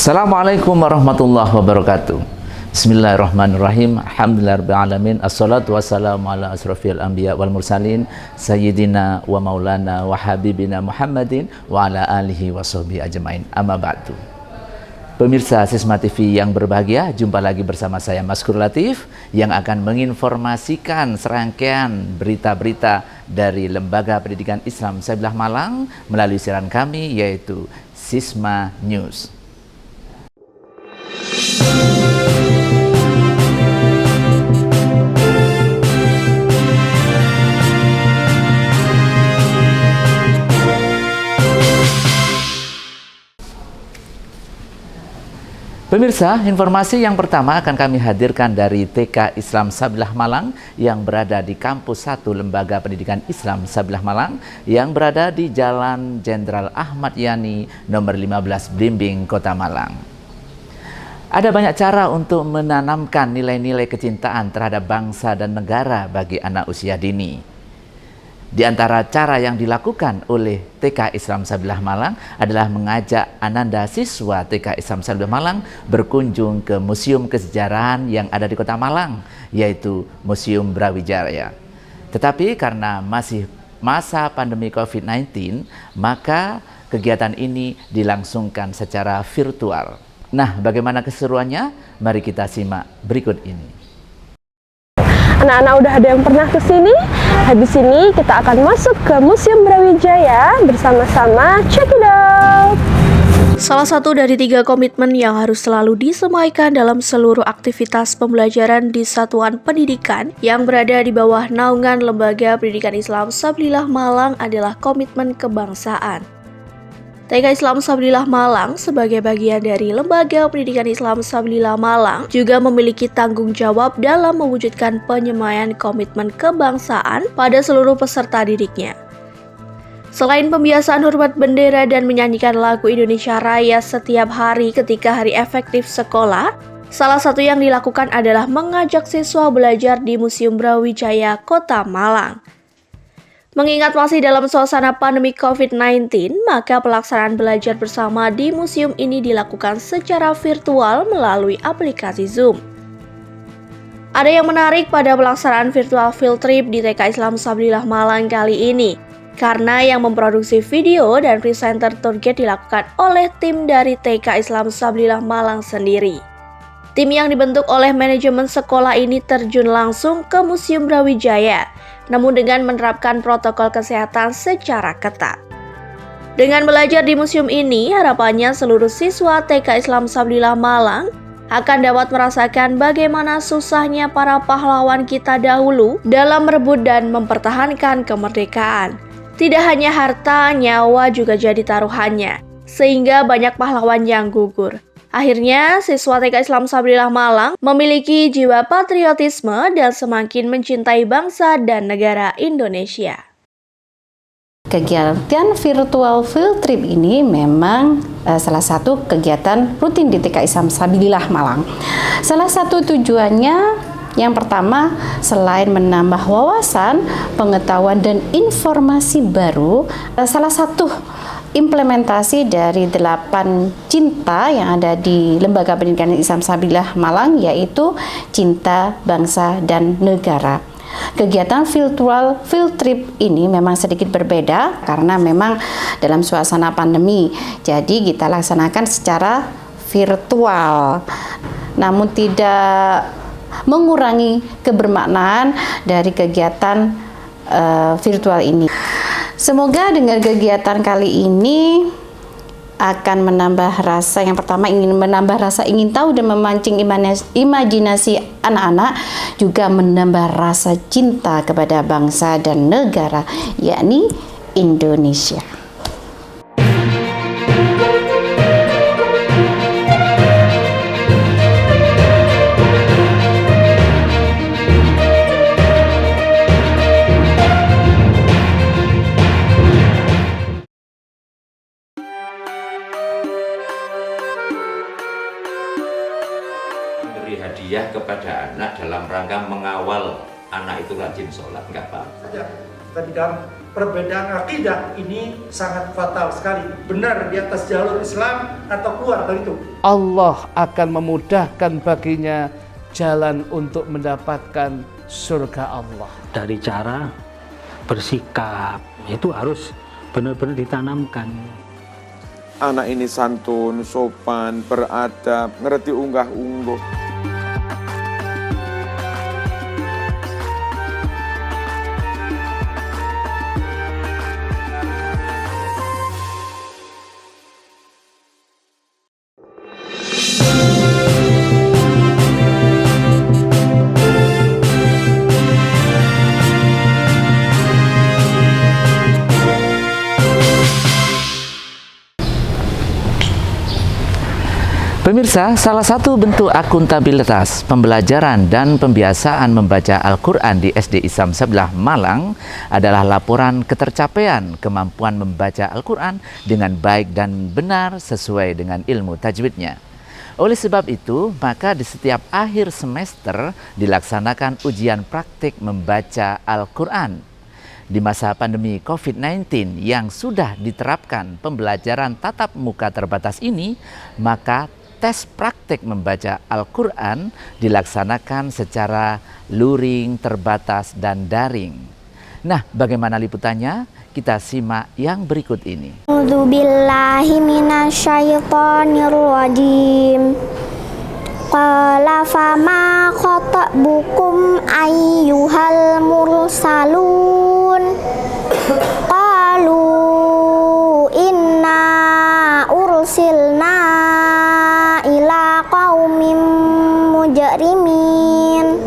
Assalamualaikum warahmatullahi wabarakatuh. Bismillahirrahmanirrahim. Alhamdulillahirrahmanirrahim. Assalatu wassalamu ala asrafil anbiya wal mursalin Sayyidina wa maulana wa habibina Muhammadin wa ala alihi wa sahbihi ajmain. Amma ba'du. Pemirsa Sisma TV yang berbahagia, jumpa lagi bersama saya Maskur Latif yang akan menginformasikan serangkaian berita-berita dari Lembaga Pendidikan Islam Sabilah Malang melalui siaran kami yaitu Sisma News. Pemirsa, informasi yang pertama akan kami hadirkan dari TK Islam Sabilah Malang yang berada di Kampus 1 Lembaga Pendidikan Islam Sabilah Malang yang berada di Jalan Jenderal Ahmad Yani nomor 15 Blimbing, Kota Malang. Ada banyak cara untuk menanamkan nilai-nilai kecintaan terhadap bangsa dan negara bagi anak usia dini. Di antara cara yang dilakukan oleh TK Islam Sabilah Malang adalah mengajak ananda siswa TK Islam Sabilah Malang berkunjung ke Museum Kesejarahan yang ada di Kota Malang, yaitu Museum Brawijaya. Tetapi karena masih masa pandemi COVID-19, maka kegiatan ini dilangsungkan secara virtual. Nah, bagaimana keseruannya? Mari kita simak berikut ini. Anak-anak udah ada yang pernah ke sini? Habis ini kita akan masuk ke Museum Brawijaya bersama-sama. Check it out! Salah satu dari 3 komitmen yang harus selalu disemaikan dalam seluruh aktivitas pembelajaran di satuan pendidikan yang berada di bawah naungan Lembaga Pendidikan Islam Sabilah Malang adalah komitmen kebangsaan. TK Islam Sabilah Malang sebagai bagian dari Lembaga Pendidikan Islam Sabilah Malang juga memiliki tanggung jawab dalam mewujudkan penyemaian komitmen kebangsaan pada seluruh peserta didiknya. Selain pembiasaan hormat bendera dan menyanyikan lagu Indonesia Raya setiap hari ketika hari efektif sekolah, salah satu yang dilakukan adalah mengajak siswa belajar di Museum Brawijaya, Kota Malang. Mengingat masih dalam suasana pandemi COVID-19, maka pelaksanaan belajar bersama di museum ini dilakukan secara virtual melalui aplikasi Zoom. Ada yang menarik pada pelaksanaan virtual field trip di TK Islam Sabilah Malang kali ini, karena yang memproduksi video dan presenter tour guide dilakukan oleh tim dari TK Islam Sabilah Malang sendiri. Tim yang dibentuk oleh manajemen sekolah ini terjun langsung ke Museum Brawijaya, namun dengan menerapkan protokol kesehatan secara ketat. Dengan belajar di museum ini, harapannya seluruh siswa TK Islam Sabillah Malang akan dapat merasakan bagaimana susahnya para pahlawan kita dahulu dalam merebut dan mempertahankan kemerdekaan. Tidak hanya harta, nyawa juga jadi taruhannya, sehingga banyak pahlawan yang gugur. Akhirnya, siswa TK Islam Sabillah Malang memiliki jiwa patriotisme dan semakin mencintai bangsa dan negara Indonesia. Kegiatan virtual field trip ini memang salah satu kegiatan rutin di TK Islam Sabillah Malang. Salah satu tujuannya yang pertama, selain menambah wawasan, pengetahuan, dan informasi baru, salah satu implementasi dari 8 cinta yang ada di Lembaga Pendidikan Islam Sabillah Malang, yaitu cinta bangsa dan negara. Kegiatan virtual field trip ini memang sedikit berbeda karena memang dalam suasana pandemi, jadi kita laksanakan secara virtual, namun tidak mengurangi kebermaknaan dari kegiatan virtual ini. Semoga dengan kegiatan kali ini akan menambah rasa, yang pertama ingin menambah rasa ingin tahu dan memancing imajinasi anak-anak, juga menambah rasa cinta kepada bangsa dan negara, yakni Indonesia. Memberi hadiah kepada anak dalam rangka mengawal anak itu rajin sholat, nggak apa-apa. Tapi dalam perbedaan akidah ini sangat fatal sekali. Benar di atas jalur Islam atau keluar dari itu. Allah akan memudahkan baginya jalan untuk mendapatkan surga Allah. Dari cara bersikap itu harus benar-benar ditanamkan. Anak ini santun, sopan, beradab, ngerti unggah-ungguh. Pemirsa, salah satu bentuk akuntabilitas pembelajaran dan pembiasaan membaca Al-Quran di SD Islam Sabillah Malang adalah laporan ketercapaian kemampuan membaca Al-Quran dengan baik dan benar sesuai dengan ilmu tajwidnya. Oleh sebab itu, maka di setiap akhir semester dilaksanakan ujian praktik membaca Al-Quran. Di masa pandemi COVID-19 yang sudah diterapkan pembelajaran tatap muka terbatas ini, maka tes praktik membaca Al-Quran dilaksanakan secara luring, terbatas, dan daring. Nah, bagaimana liputannya? Kita simak yang berikut ini. A'udzubillahi minasyaitonirrajim. Qala fama khatabukum ayyuhal mursalun. Qalu inna ursilna ila qaumin mujrimin.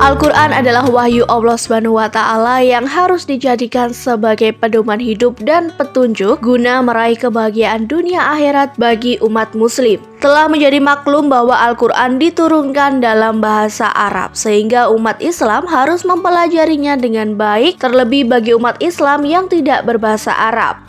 Al-Quran adalah wahyu Allah SWT yang harus dijadikan sebagai pedoman hidup dan petunjuk guna meraih kebahagiaan dunia akhirat bagi umat muslim. Telah menjadi maklum bahwa Al-Quran diturunkan dalam bahasa Arab, sehingga umat Islam harus mempelajarinya dengan baik, terlebih bagi umat Islam yang tidak berbahasa Arab.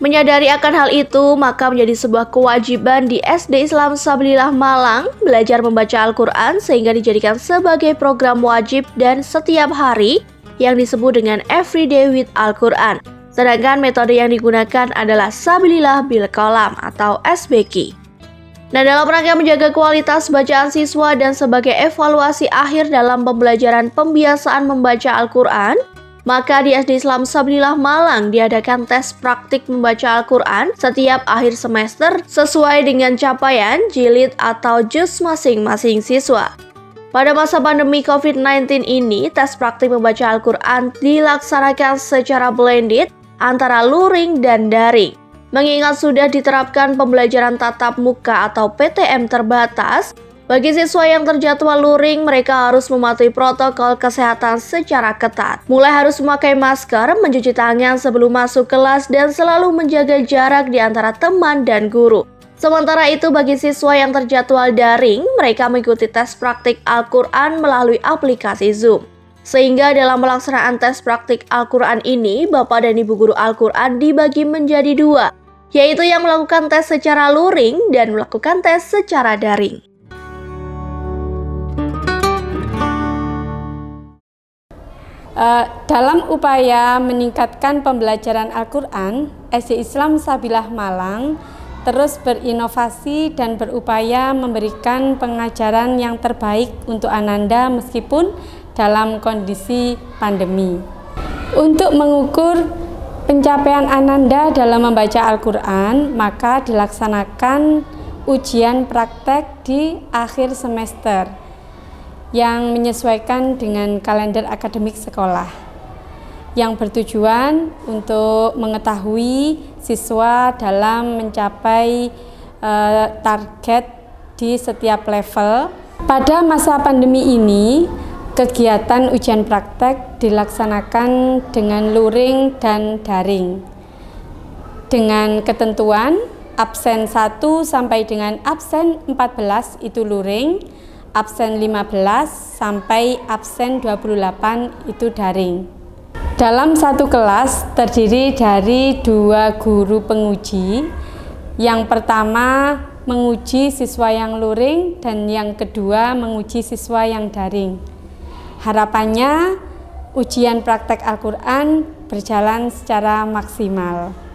Menyadari akan hal itu, maka menjadi sebuah kewajiban di SD Islam Sabillah Malang belajar membaca Al-Quran sehingga dijadikan sebagai program wajib dan setiap hari yang disebut dengan Everyday with Al-Quran. Sedangkan metode yang digunakan adalah Sabilillah bil Qalam atau SBQ. Nah, dalam rangka menjaga kualitas bacaan siswa dan sebagai evaluasi akhir dalam pembelajaran pembiasaan membaca Al-Quran, Maka di SD Islam Sabilillah Malang diadakan tes praktik membaca Al-Quran setiap akhir semester sesuai dengan capaian jilid atau juz masing-masing siswa. Pada masa pandemi COVID-19 ini, tes praktik membaca Al-Quran dilaksanakan secara blended antara luring dan daring. Mengingat sudah diterapkan pembelajaran tatap muka atau PTM terbatas, bagi siswa yang terjadwal luring, mereka harus mematuhi protokol kesehatan secara ketat. Mulai harus memakai masker, mencuci tangan sebelum masuk kelas, dan selalu menjaga jarak di antara teman dan guru. Sementara itu, bagi siswa yang terjadwal daring, mereka mengikuti tes praktik Al-Quran melalui aplikasi Zoom. Sehingga dalam pelaksanaan tes praktik Al-Quran ini, Bapak dan Ibu guru Al-Quran dibagi menjadi dua, yaitu yang melakukan tes secara luring dan melakukan tes secara daring. Dalam upaya meningkatkan pembelajaran Al-Quran, SD Islam Sabilillah Malang terus berinovasi dan berupaya memberikan pengajaran yang terbaik untuk Ananda meskipun dalam kondisi pandemi. Untuk mengukur pencapaian Ananda dalam membaca Al-Quran, maka dilaksanakan ujian praktek di akhir semester yang menyesuaikan dengan kalender akademik sekolah, yang bertujuan untuk mengetahui siswa dalam mencapai target di setiap level. Pada masa pandemi ini, kegiatan ujian praktek dilaksanakan dengan luring dan daring, dengan ketentuan absen 1 sampai dengan absen 14 itu luring, absen 15 sampai absen 28 itu daring. Dalam satu kelas terdiri dari 2 guru penguji. Yang pertama menguji siswa yang luring dan yang kedua menguji siswa yang daring. Harapannya ujian praktek Al-Quran berjalan secara maksimal.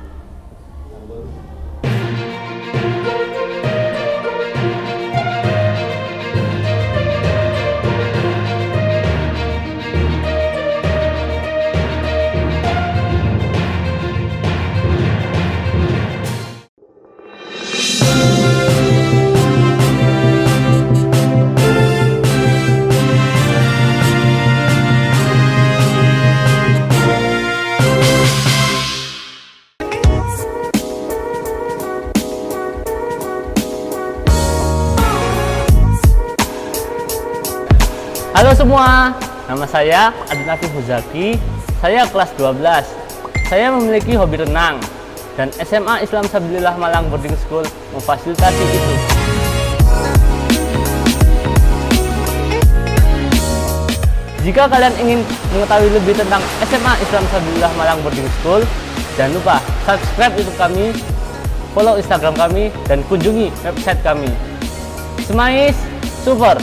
Halo semua, nama saya Adil Latif Huzaki, saya kelas 12. Saya memiliki hobi renang dan SMA Islam Sabilillah Malang Boarding School memfasilitasi itu. Jika kalian ingin mengetahui lebih tentang SMA Islam Sabilillah Malang Boarding School, jangan lupa subscribe YouTube kami, follow Instagram kami, dan kunjungi website kami. Semais, super!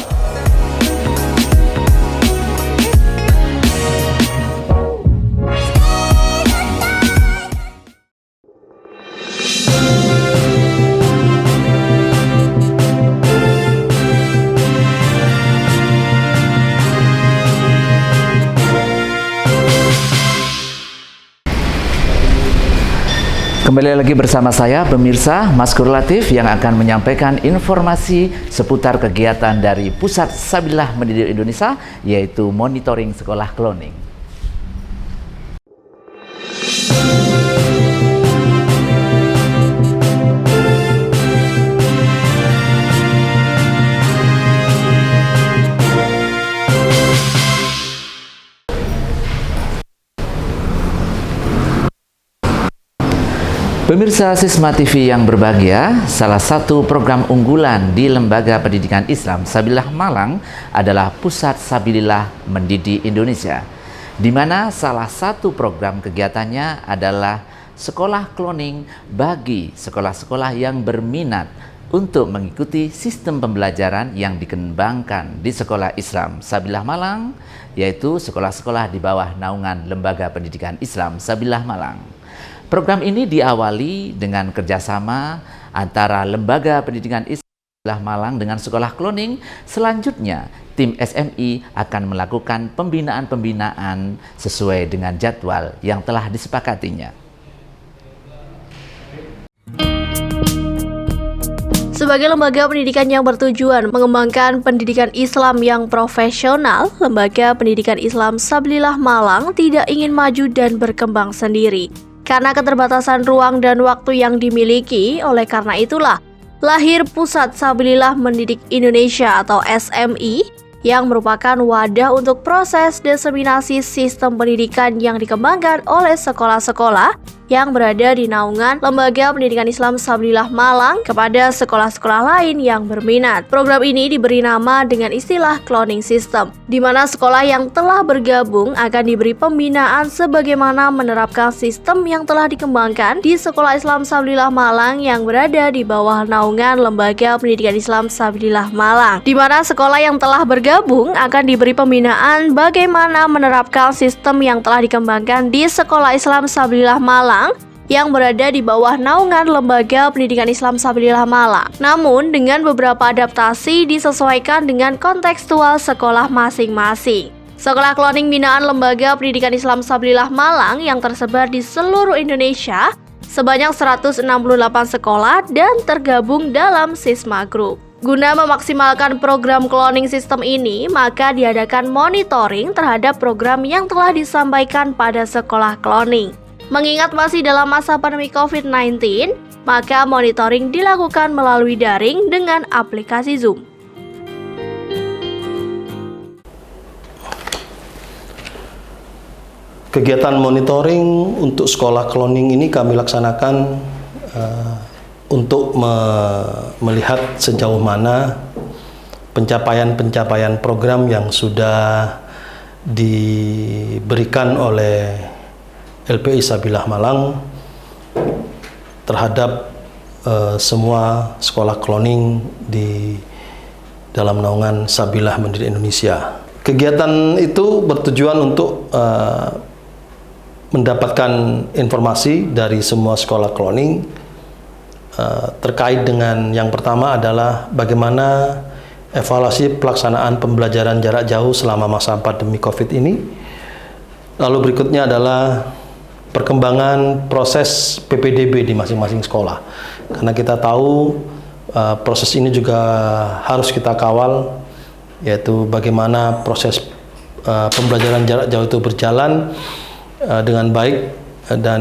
Kembali lagi bersama saya, pemirsa, Maskur Latif yang akan menyampaikan informasi seputar kegiatan dari Pusat Sabilillah Mendidik Indonesia, yaitu monitoring sekolah cloning. Pemirsa Sisma TV yang berbahagia, salah satu program unggulan di Lembaga Pendidikan Islam Sabilillah Malang adalah Pusat Sabilillah Mendidik Indonesia, di mana salah satu program kegiatannya adalah sekolah cloning bagi sekolah-sekolah yang berminat untuk mengikuti sistem pembelajaran yang dikembangkan di Sekolah Islam Sabilillah Malang, yaitu sekolah-sekolah di bawah naungan Lembaga Pendidikan Islam Sabilillah Malang. Program ini diawali dengan kerjasama antara Lembaga Pendidikan Islam Sabilillah Malang dengan sekolah cloning. Selanjutnya tim SMI akan melakukan pembinaan-pembinaan sesuai dengan jadwal yang telah disepakatinya. Sebagai lembaga pendidikan yang bertujuan mengembangkan pendidikan Islam yang profesional, Lembaga Pendidikan Islam Sabilillah Malang tidak ingin maju dan berkembang sendiri. Karena keterbatasan ruang dan waktu yang dimiliki, oleh karena itulah lahir Pusat Sabilillah Mendidik Indonesia atau SMI yang merupakan wadah untuk proses diseminasi sistem pendidikan yang dikembangkan oleh sekolah-sekolah yang berada di naungan Lembaga Pendidikan Islam Sabilillah Malang kepada sekolah-sekolah lain yang berminat. Program ini diberi nama dengan istilah cloning system, di mana sekolah yang telah bergabung akan diberi pembinaan sebagaimana menerapkan sistem yang telah dikembangkan di Sekolah Islam Sabilillah Malang yang berada di bawah naungan Lembaga Pendidikan Islam Sabilillah Malang, di mana sekolah yang telah bergabung akan diberi pembinaan bagaimana menerapkan sistem yang telah dikembangkan di Sekolah Islam Sabilillah Malang yang berada di bawah naungan Lembaga Pendidikan Islam Sabilillah Malang. Namun dengan beberapa adaptasi disesuaikan dengan kontekstual sekolah masing-masing. Sekolah cloning binaan Lembaga Pendidikan Islam Sabilillah Malang yang tersebar di seluruh Indonesia sebanyak 168 sekolah dan tergabung dalam Sisma Group. Guna memaksimalkan program cloning sistem ini, maka diadakan monitoring terhadap program yang telah disampaikan pada sekolah cloning. Mengingat masih dalam masa pandemi COVID-19, maka monitoring dilakukan melalui daring dengan aplikasi Zoom. Kegiatan monitoring untuk sekolah cloning ini kami laksanakan untuk melihat sejauh mana pencapaian-pencapaian program yang sudah diberikan oleh LPI Sabilillah Malang terhadap semua sekolah cloning di dalam naungan Sabilillah Mendidik Indonesia. Kegiatan itu bertujuan untuk mendapatkan informasi dari semua sekolah cloning terkait dengan yang pertama adalah bagaimana evaluasi pelaksanaan pembelajaran jarak jauh selama masa pandemi COVID ini. Lalu berikutnya adalah perkembangan proses PPDB di masing-masing sekolah. Karena kita tahu proses ini juga harus kita kawal, yaitu bagaimana proses pembelajaran jarak jauh itu berjalan dengan baik dan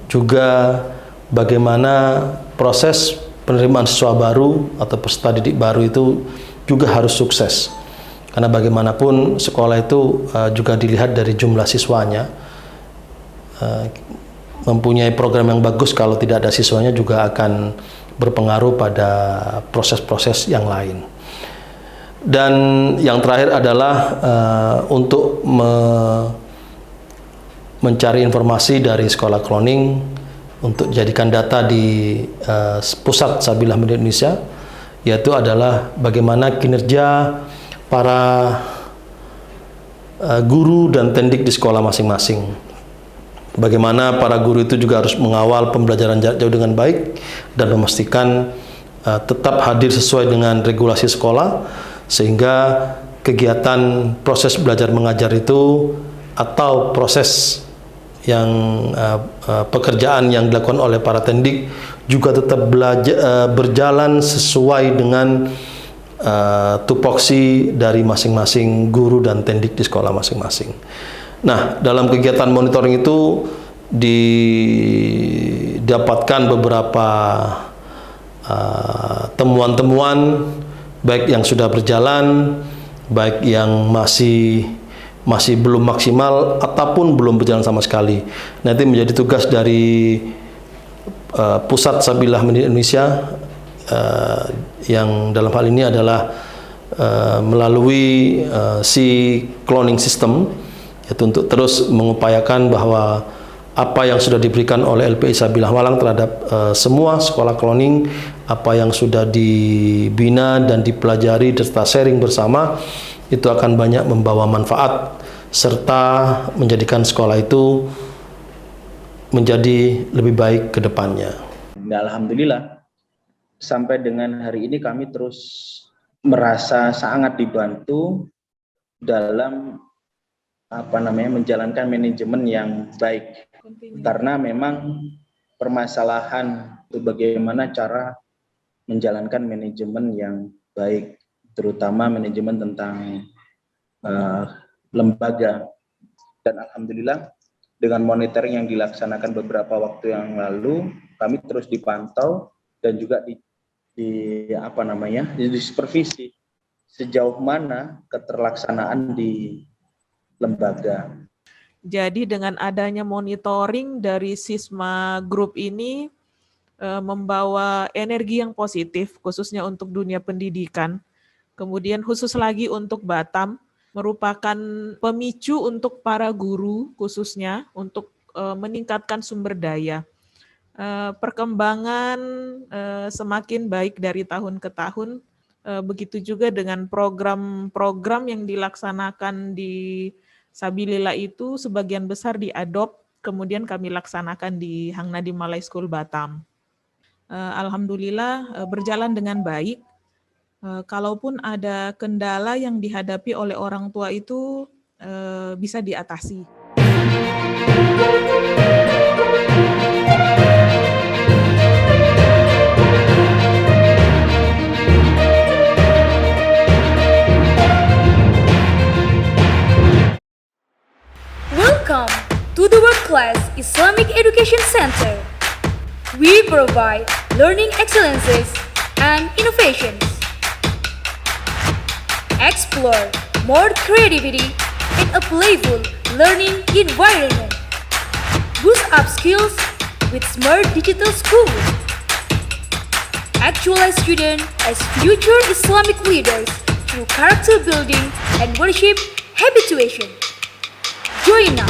juga bagaimana proses penerimaan siswa baru atau peserta didik baru itu juga harus sukses. Karena bagaimanapun sekolah itu juga dilihat dari jumlah siswanya. Mempunyai program yang bagus kalau tidak ada siswanya juga akan berpengaruh pada proses-proses yang lain. Dan yang terakhir adalah untuk mencari informasi dari sekolah cloning untuk jadikan data di Pusat Sabilillah Mendidik Indonesia, yaitu adalah bagaimana kinerja para guru dan tendik di sekolah masing-masing. Bagaimana para guru itu juga harus mengawal pembelajaran jarak jauh dengan baik dan memastikan tetap hadir sesuai dengan regulasi sekolah, sehingga kegiatan proses belajar mengajar itu atau proses yang pekerjaan yang dilakukan oleh para tendik juga tetap berjalan sesuai dengan tupoksi dari masing-masing guru dan tendik di sekolah masing-masing. Nah, dalam kegiatan monitoring itu didapatkan beberapa temuan-temuan, baik yang sudah berjalan, baik yang masih belum maksimal ataupun belum berjalan sama sekali. Nanti menjadi tugas dari Pusat Sabilillah Mendidik Indonesia yang dalam hal ini adalah melalui si cloning system, yaitu untuk terus mengupayakan bahwa apa yang sudah diberikan oleh LPI Sabilillah Malang terhadap semua sekolah cloning, apa yang sudah dibina dan dipelajari serta sharing bersama, itu akan banyak membawa manfaat serta menjadikan sekolah itu menjadi lebih baik ke depannya. Alhamdulillah, sampai dengan hari ini kami terus merasa sangat dibantu dalam menjalankan manajemen yang baik, karena memang permasalahan itu bagaimana cara menjalankan manajemen yang baik, terutama manajemen tentang lembaga. Dan alhamdulillah dengan monitoring yang dilaksanakan beberapa waktu yang lalu, kami terus dipantau dan juga di supervisi sejauh mana keterlaksanaan di lembaga. Jadi dengan adanya monitoring dari Sisma Group ini membawa energi yang positif khususnya untuk dunia pendidikan. Kemudian khusus lagi untuk Batam merupakan pemicu untuk para guru khususnya untuk meningkatkan sumber daya. Perkembangan semakin baik dari tahun ke tahun. Begitu juga dengan program-program yang dilaksanakan di Sabilillah itu sebagian besar diadop, kemudian kami laksanakan di Hang Nadiem Malay School Batam. Alhamdulillah berjalan dengan baik. Kalaupun ada kendala yang dihadapi oleh orang tua itu bisa diatasi. Welcome to the World Class Islamic Education Center. We provide learning excellences and innovations. Explore more creativity in a playful learning environment. Boost up skills with smart digital school. Actualize students as future Islamic leaders through character building and worship habituation. Join now.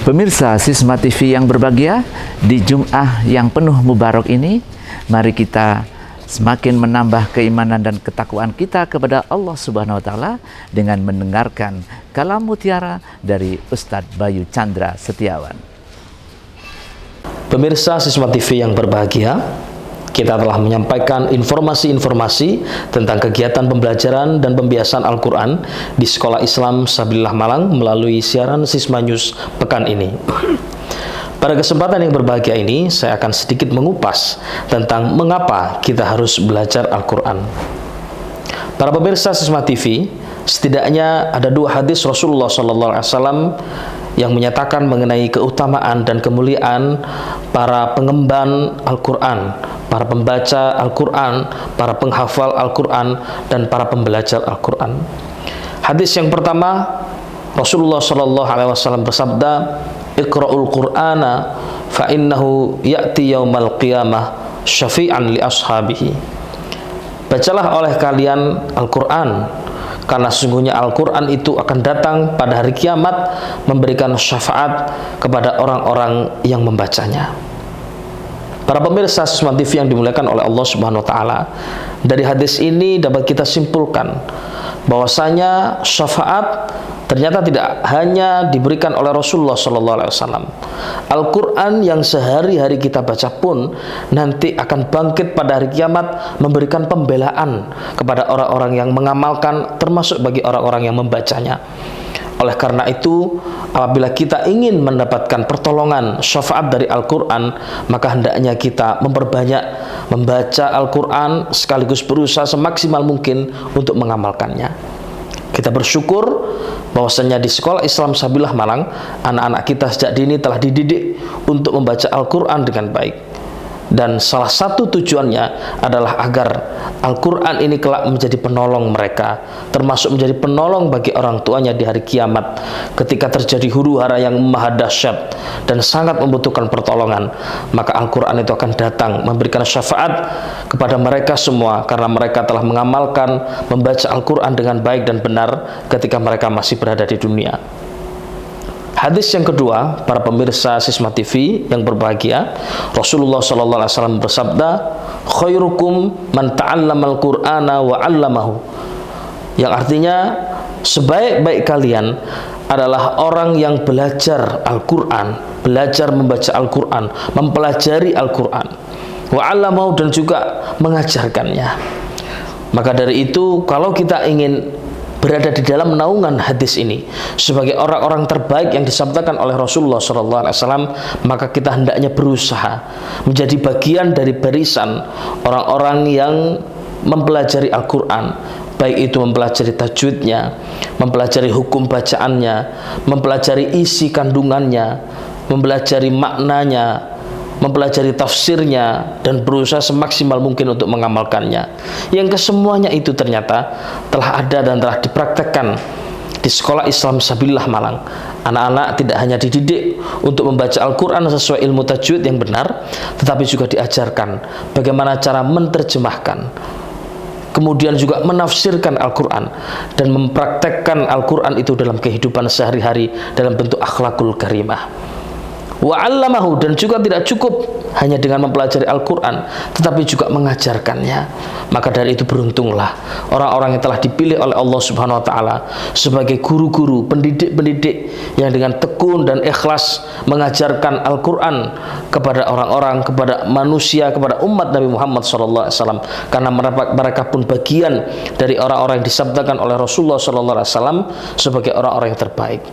Pemirsa Sisma TV yang berbahagia, di Jum'ah yang penuh mubarak ini, mari kita semakin menambah keimanan dan ketakwaan kita kepada Allah Subhanahu wa Ta'ala dengan mendengarkan kalam mutiara dari Ustadz Bayu Chandra Setiawan. Pemirsa Sisma TV yang berbahagia, kita telah menyampaikan informasi-informasi tentang kegiatan pembelajaran dan pembiasan Al-Quran di Sekolah Islam Sabilillah Malang melalui siaran Sisma News pekan ini. Pada kesempatan yang berbahagia ini, saya akan sedikit mengupas tentang mengapa kita harus belajar Al-Quran. Para pemirsa Sisma TV, setidaknya ada dua hadis Rasulullah SAW yang menyatakan mengenai keutamaan dan kemuliaan para pengemban Al-Quran, para pembaca Al-Quran, para penghafal Al-Quran, dan para pembelajar Al-Quran. Hadis yang pertama, Rasulullah SAW bersabda, "Iqra'ul Qur'ana fa innahu ya'ti yaumal qiyamah syafi'an li ashabihi." Bacalah oleh kalian Al-Quran, karena sesungguhnya Al-Quran itu akan datang pada hari kiamat memberikan syafaat kepada orang-orang yang membacanya. Para pemirsa Sisma TV yang dimuliakan oleh Allah Subhanahu wa Ta'ala, dari hadis ini dapat kita simpulkan bahwasanya syafaat ternyata tidak hanya diberikan oleh Rasulullah SAW. Al-Quran yang sehari-hari kita baca pun nanti akan bangkit pada hari kiamat memberikan pembelaan kepada orang-orang yang mengamalkan, termasuk bagi orang-orang yang membacanya. Oleh karena itu, apabila kita ingin mendapatkan pertolongan syafaat dari Al-Quran, maka hendaknya kita memperbanyak membaca Al-Quran sekaligus berusaha semaksimal mungkin untuk mengamalkannya. Kita bersyukur bahwasanya di Sekolah Islam Sabilillah Malang, anak-anak kita sejak dini telah dididik untuk membaca Al-Quran dengan baik. Dan salah satu tujuannya adalah agar Al-Quran ini kelak menjadi penolong mereka, termasuk menjadi penolong bagi orang tuanya di hari kiamat ketika terjadi huru-hara yang maha dahsyat dan sangat membutuhkan pertolongan. Maka Al-Quran itu akan datang memberikan syafaat kepada mereka semua karena mereka telah mengamalkan membaca Al-Quran dengan baik dan benar ketika mereka masih berada di dunia. Hadis yang kedua, para pemirsa Sisma TV yang berbahagia, Rasulullah SAW bersabda, khairukum man ta'allamal Qur'ana wa 'allamahu. Yang artinya, sebaik-baik kalian adalah orang yang belajar Al-Quran, belajar membaca Al-Quran, mempelajari Al-Quran, wa 'allamahu, dan juga mengajarkannya. Maka dari itu, kalau kita ingin berada di dalam naungan hadis ini sebagai orang-orang terbaik yang disabdakan oleh Rasulullah SAW, maka kita hendaknya berusaha menjadi bagian dari barisan orang-orang yang mempelajari Al-Quran, baik itu mempelajari tajwidnya, mempelajari hukum bacaannya, mempelajari isi kandungannya, mempelajari maknanya, mempelajari tafsirnya, dan berusaha semaksimal mungkin untuk mengamalkannya. Yang kesemuanya itu ternyata telah ada dan telah dipraktekkan di Sekolah Islam Sabilillah Malang. Anak-anak tidak hanya dididik untuk membaca Al-Quran sesuai ilmu tajwid yang benar, tetapi juga diajarkan bagaimana cara menerjemahkan, kemudian juga menafsirkan Al-Quran, dan mempraktekkan Al-Quran itu dalam kehidupan sehari-hari dalam bentuk akhlakul karimah. Wa 'allamahu, dan juga tidak cukup hanya dengan mempelajari Al-Quran, tetapi juga mengajarkannya. Maka dari itu beruntunglah orang-orang yang telah dipilih oleh Allah Subhanahu wa Ta'ala sebagai guru-guru, pendidik-pendidik yang dengan tekun dan ikhlas mengajarkan Al-Quran kepada orang-orang, kepada manusia, kepada umat Nabi Muhammad SAW. Karena mereka pun bagian dari orang-orang yang disabdakan oleh Rasulullah SAW sebagai orang-orang yang terbaik.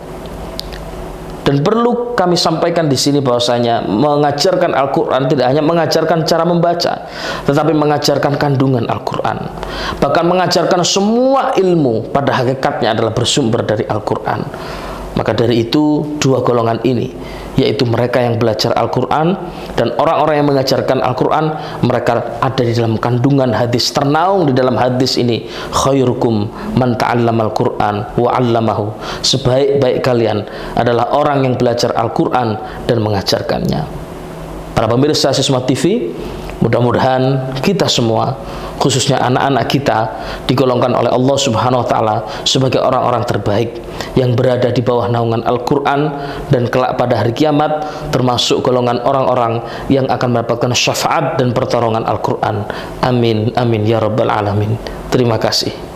Dan perlu kami sampaikan di sini bahwasanya mengajarkan Al-Quran tidak hanya mengajarkan cara membaca, tetapi mengajarkan kandungan Al-Quran. Bahkan mengajarkan semua ilmu pada hakikatnya adalah bersumber dari Al-Quran. Maka dari itu dua golongan ini, yaitu mereka yang belajar Al-Quran dan orang-orang yang mengajarkan Al-Quran, mereka ada di dalam kandungan hadis, ternaung di dalam hadis ini, khairukum man ta'allamal Qur'an wa 'allamahu. Sebaik-baik kalian adalah orang yang belajar Al-Quran dan mengajarkannya. Para pemirsa Sisma TV, mudah-mudahan kita semua, khususnya anak-anak kita, digolongkan oleh Allah Subhanahu wa Ta'ala sebagai orang-orang terbaik yang berada di bawah naungan Al-Quran, dan kelak pada hari kiamat termasuk golongan orang-orang yang akan mendapatkan syafaat dan pertolongan Al-Quran. Amin, amin ya rabbal alamin. Terima kasih.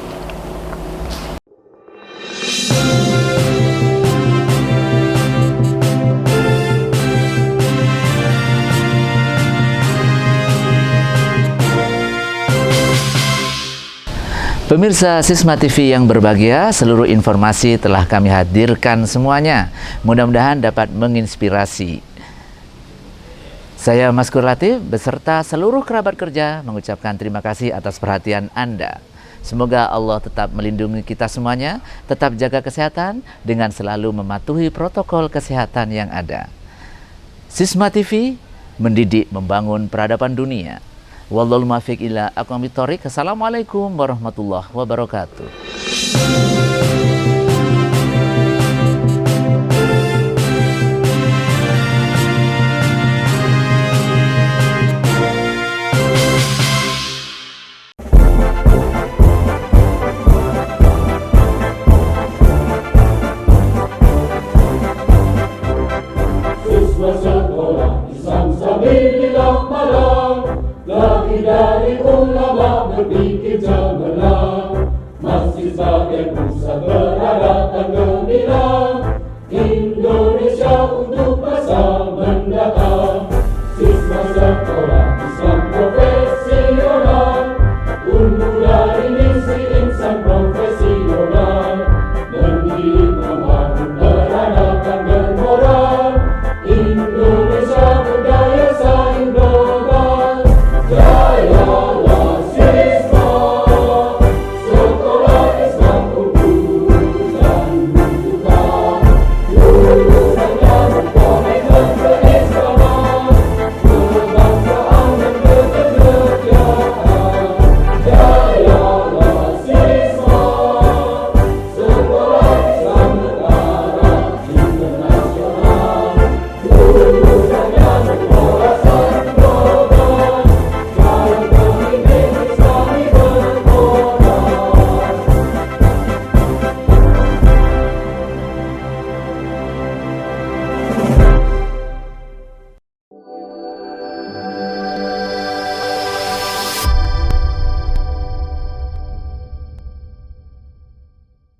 Pemirsa Sisma TV yang berbahagia, seluruh informasi telah kami hadirkan semuanya. Mudah-mudahan dapat menginspirasi. Saya Maskur Latif beserta seluruh kerabat kerja mengucapkan terima kasih atas perhatian Anda. Semoga Allah tetap melindungi kita semuanya, tetap jaga kesehatan dengan selalu mematuhi protokol kesehatan yang ada. Sisma TV mendidik membangun peradaban dunia. Wallahul muwaffiq ila aqwamit thoriq. Assalamualaikum warahmatullahi wabarakatuh. Siswa Sekolah Islam Sabilillah Malang, lagi dari ulama berpikir cemerlang, masih sebagai pusat berada